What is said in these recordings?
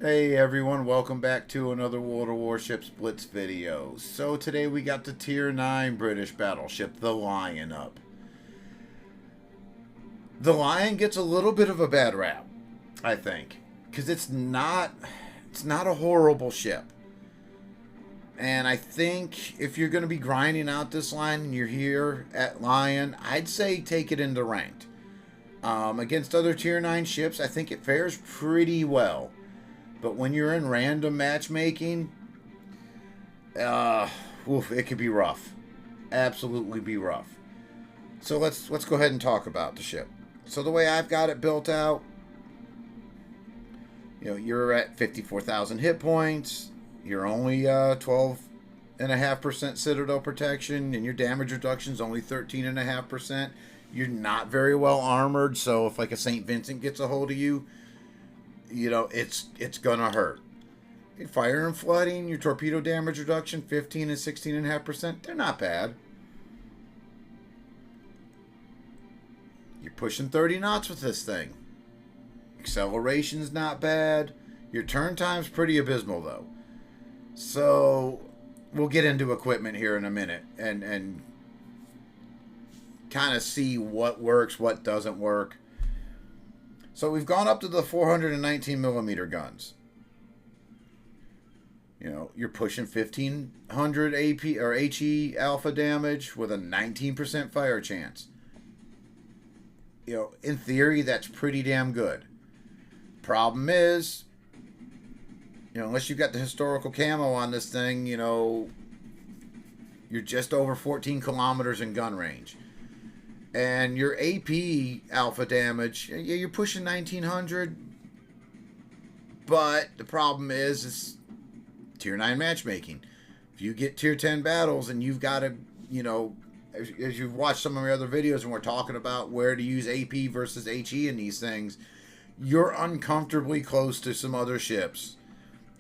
Hey everyone, welcome back to another World of Warships Blitz video. So today we got the Tier 9 British battleship, the Lion, up. The Lion gets a little bit of a bad rap, I think, because it's not a horrible ship. And I think if you're going to be grinding out this line and you're here at Lion, I'd say take it into ranked. Against other Tier 9 ships, I think it fares pretty well. But when you're in random matchmaking, it could be rough. Absolutely be rough. So let's go ahead and talk about the ship. So the way I've got it built out, you're at 54,000 hit points. You're only 12.5% Citadel protection, and your damage reduction is only 13.5%. You're not very well armored, so if like a St. Vincent gets a hold of you, it's gonna hurt. Your fire and flooding, your torpedo damage reduction, 15 and 16.5%, they're not bad. You're pushing 30 knots with this thing. Acceleration's not bad. Your turn time's pretty abysmal though. So we'll get into equipment here in a minute and kind of see what works, what doesn't work. So we've gone up to the 419 millimeter guns. You're pushing 1500 AP or HE alpha damage with a 19% fire chance. In theory, that's pretty damn good. Problem is, unless you've got the historical camo on this thing, you're just over 14 kilometers in gun range. And your AP alpha damage, you're pushing 1900. But the problem is, it's Tier 9 matchmaking. If you get Tier 10 battles and you've got to, as you've watched some of my other videos and we're talking about where to use AP versus HE in these things, you're uncomfortably close to some other ships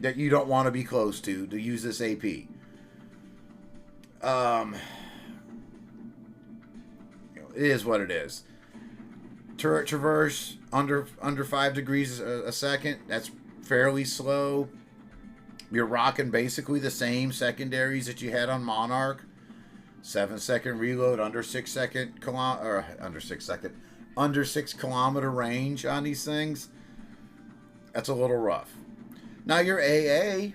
that you don't want to be close to use this AP. It is what it is. Turret traverse under 5 degrees a second. That's fairly slow. You're rocking basically the same secondaries that you had on Monarch. 7-second reload, under 6 kilometer range on these things. That's a little rough. Now your AA,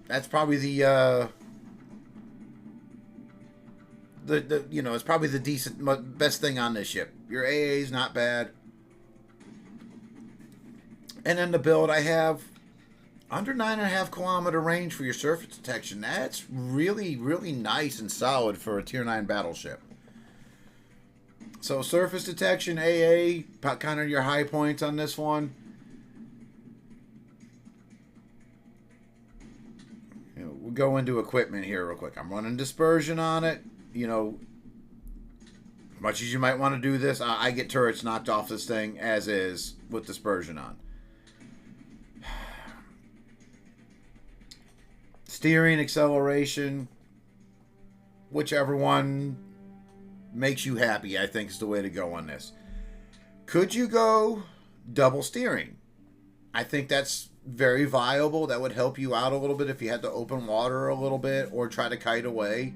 that's probably it's probably the best thing on this ship. Your AA is not bad. And then the build I have under 9.5 kilometer range for your surface detection. That's really, really nice and solid for a Tier 9 battleship. So surface detection, AA, kind of your high points on this one. We'll go into equipment here real quick. I'm running dispersion on it. Much as you might want to do this, I get turrets knocked off this thing as is with dispersion on. Steering, acceleration, whichever one makes you happy, I think is the way to go on this. Could you go double steering? I think that's very viable. That would help you out a little bit if you had to open water a little bit or try to kite away.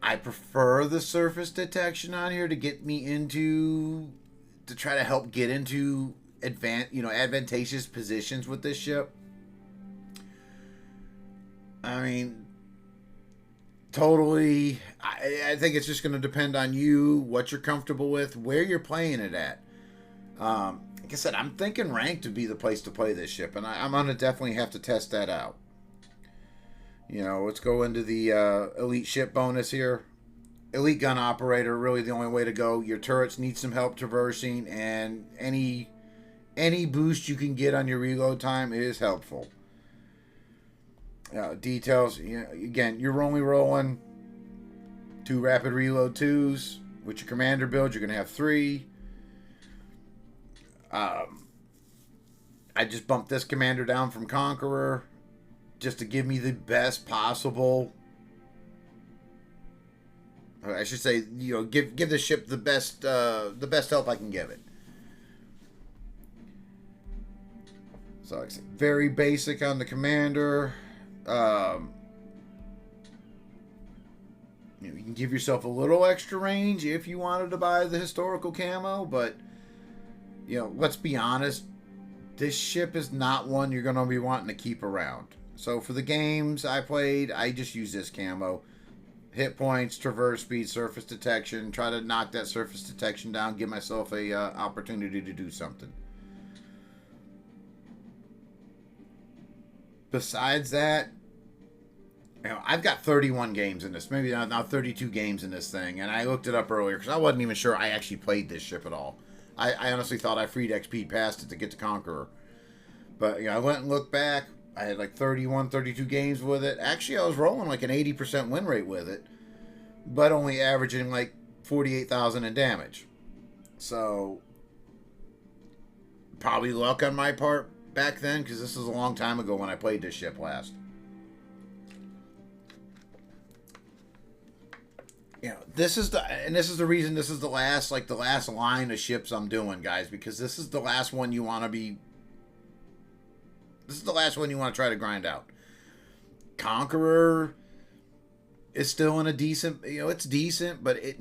I prefer the surface detection on here to get me to try to help get into advantageous positions with this ship. I mean, totally. I think it's just going to depend on you, what you're comfortable with, where you're playing it at. Like I said, I'm thinking ranked would be the place to play this ship, and I'm going to definitely have to test that out. Let's go into the elite ship bonus here. Elite gun operator, really the only way to go. Your turrets need some help traversing, and any boost you can get on your reload time is helpful. Details, again, you're only rolling 2 rapid reload 2s. With your commander build, you're going to have 3. I just bumped this commander down from Conqueror just to give me the best possible. I should say, give the ship the best help I can give it. So like I said, very basic on the commander. You can give yourself a little extra range if you wanted to buy the historical camo, but let's be honest, this ship is not one you're going to be wanting to keep around. So for the games I played, I just use this camo. Hit points, traverse speed, surface detection. Try to knock that surface detection down. Give myself a opportunity to do something. Besides that, I've got 31 games in this. Maybe now 32 games in this thing. And I looked it up earlier because I wasn't even sure I actually played this ship at all. I honestly thought I freed XP past it to get to Conqueror. But, I went and looked back. I had like 31, 32 games with it. Actually, I was rolling like an 80% win rate with it. But only averaging like 48,000 in damage. So, probably luck on my part back then, because this was a long time ago when I played this ship last. This is the reason this is the last line of ships I'm doing, guys, because this is the last one you want to be. This is the last one you want to try to grind out. Conqueror is still in a decent, it's decent, but it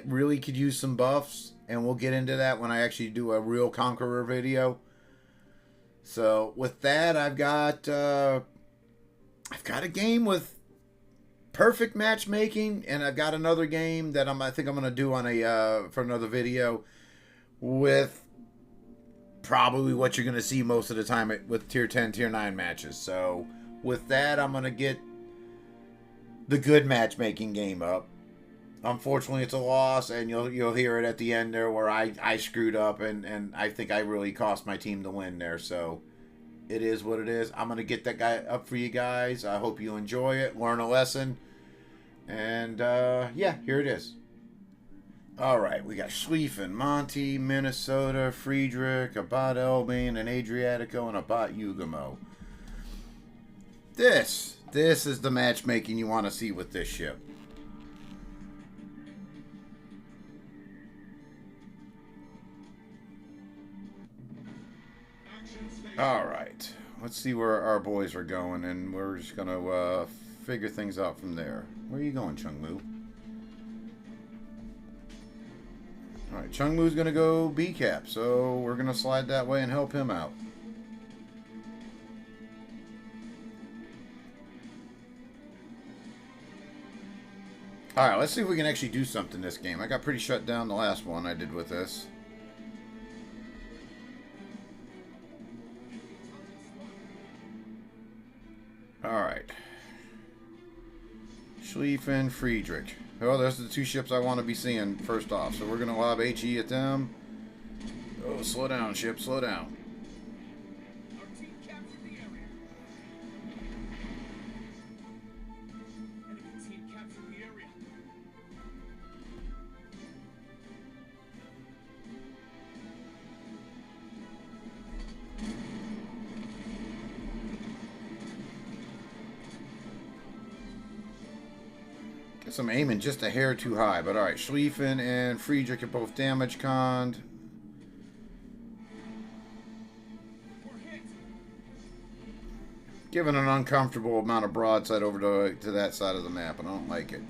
really could use some buffs, and we'll get into that when I actually do a real Conqueror video. So with that, I've got a game with perfect matchmaking, and I've got another game that I think I'm going to do on for another video with probably what you're going to see most of the time with tier 10, tier 9 matches. So with that, I'm going to get the good matchmaking game up. Unfortunately, it's a loss, and you'll hear it at the end there where I screwed up, and I think I really cost my team the win there. So it is what it is. I'm going to get that guy up for you guys. I hope you enjoy it, learn a lesson. And, yeah, here it is. All right, we got Schlieffen, Monty, Minnesota, Friedrich, Abad Elbane, an Adriatico, and Abad Ugamo. This is the matchmaking you want to see with this ship. All right, let's see where our boys are going, and we're just going to figure things out from there. Where are you going, Chung-Mu? Alright, Chung-Mu's going to go B-cap, so we're going to slide that way and help him out. Alright, let's see if we can actually do something this game. I got pretty shut down the last one I did with this. Alright. Schlieffen, Friedrich. Oh, those are the two ships I want to be seeing first off. So we're going to lob HE at them. Oh, slow down, ship. Slow down. Guess I'm aiming just a hair too high, but alright. Schlieffen and Friedrich are both damage conned. Giving an uncomfortable amount of broadside over to that side of the map, and I don't like it.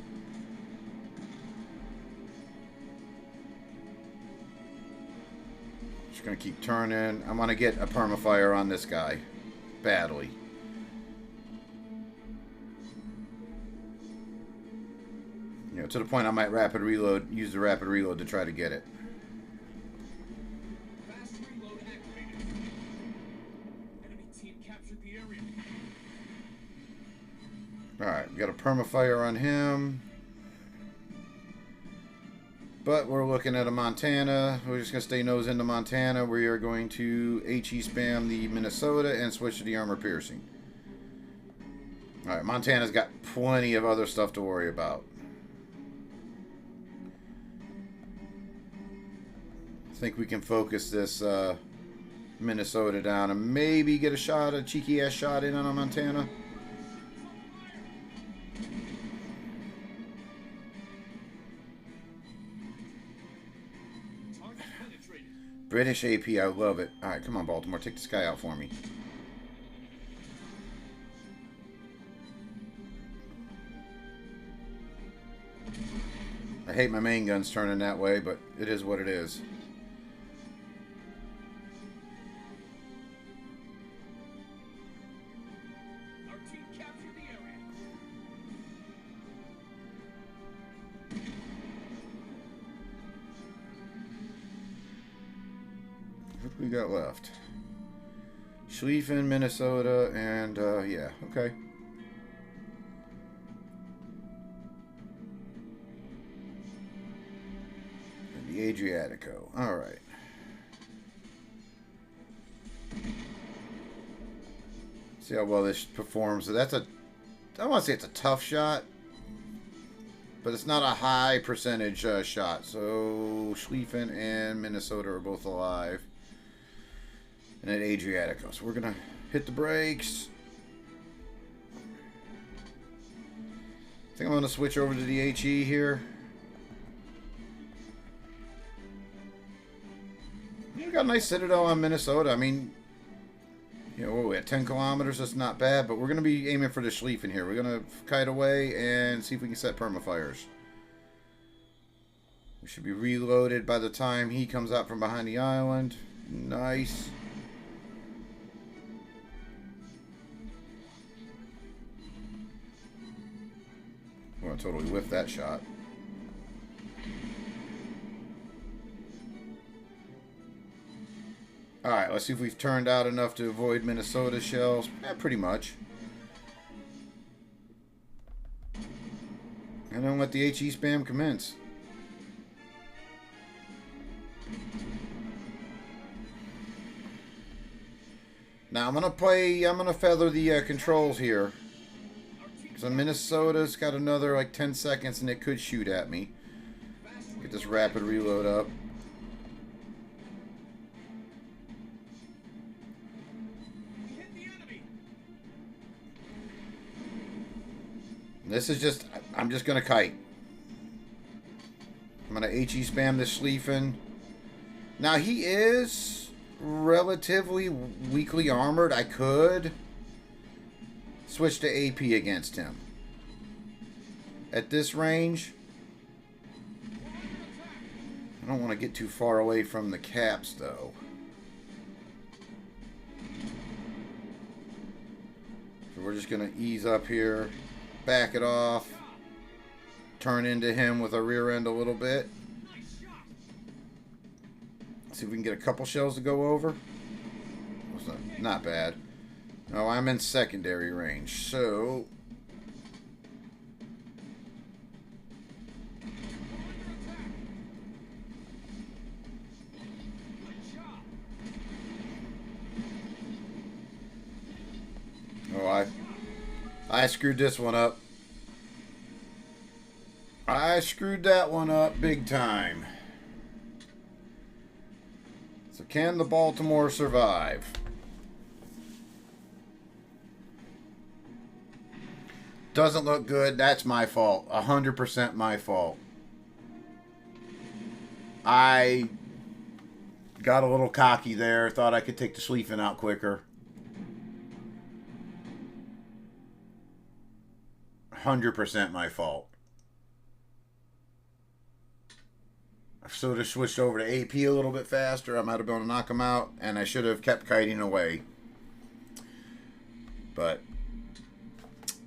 Just gonna keep turning. I'm gonna get a permafire on this guy. Badly. To the point I might rapid reload, use the rapid reload to try to get it. Fast reload activated. Enemy team captured the area. Alright, we got a permafire on him. But we're looking at a Montana. We're just going to stay nose into Montana. We are going to HE spam the Minnesota and switch to the armor piercing. Alright, Montana's got plenty of other stuff to worry about. I think we can focus this Minnesota down and maybe get a cheeky ass shot in on a Montana. British AP, I love it. Alright, come on, Baltimore. Take this guy out for me. hate my main guns turning that way, but it is what it is. Our team captured the area. What do we got left? Schlieffen, Minnesota, and yeah, okay. And the Adriatico. All right. See how well this performs. So that's a, I don't want to say it's a tough shot, but it's not a high percentage shot. So Schlieffen and Minnesota are both alive. And at Adriatico. So we're going to hit the brakes. I think I'm going to switch over to the HE here. We got a nice citadel on Minnesota. I mean, you know, what are we at 10 kilometers? That's not bad, but we're going to be aiming for the Schlieffen here. We're going to kite away and see if we can set permafires. We should be reloaded by the time he comes out from behind the island. Nice. I'm going to totally whiff that shot. Alright, let's see if we've turned out enough to avoid Minnesota shells. Pretty much. And then let the HE spam commence. Now I'm going to feather the controls here. So Minnesota's got another like 10 seconds and it could shoot at me. Get this rapid reload up. This is just, I'm just going to kite. I'm going to HE spam this Schlieffen. Now he is relatively weakly armored. I could switch to AP against him. At this range, I don't want to get too far away from the caps though. So we're just going to ease up here, back it off, turn into him with our rear end a little bit. See if we can get a couple shells to go over. Not bad. No, I'm in secondary range, so oh, I screwed this one up. I screwed that one up big time. So can the Baltimore survive? Doesn't look good. That's my fault. 100% my fault. I got a little cocky there. Thought I could take the Schlieffen out quicker. 100% my fault. I should have switched over to AP a little bit faster. I might have been able to knock him out. And I should have kept kiting away. But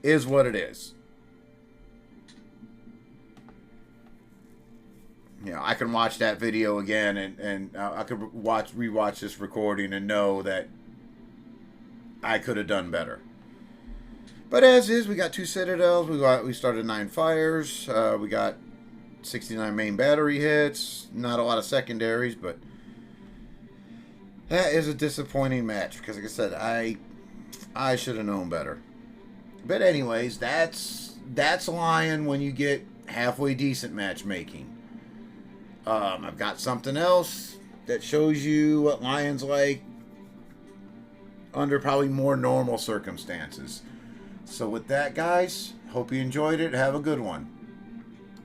is what it is. You know, I can watch that video again and I could rewatch this recording and know that I could have done better. But as is, we got 2 citadels. We started 9 fires. We got 69 main battery hits. Not a lot of secondaries, but that is a disappointing match because, like I said, I should have known better. But anyways, that's Lion when you get halfway decent matchmaking. I've got something else that shows you what Lion's like under probably more normal circumstances. So with that, guys, hope you enjoyed it. Have a good one.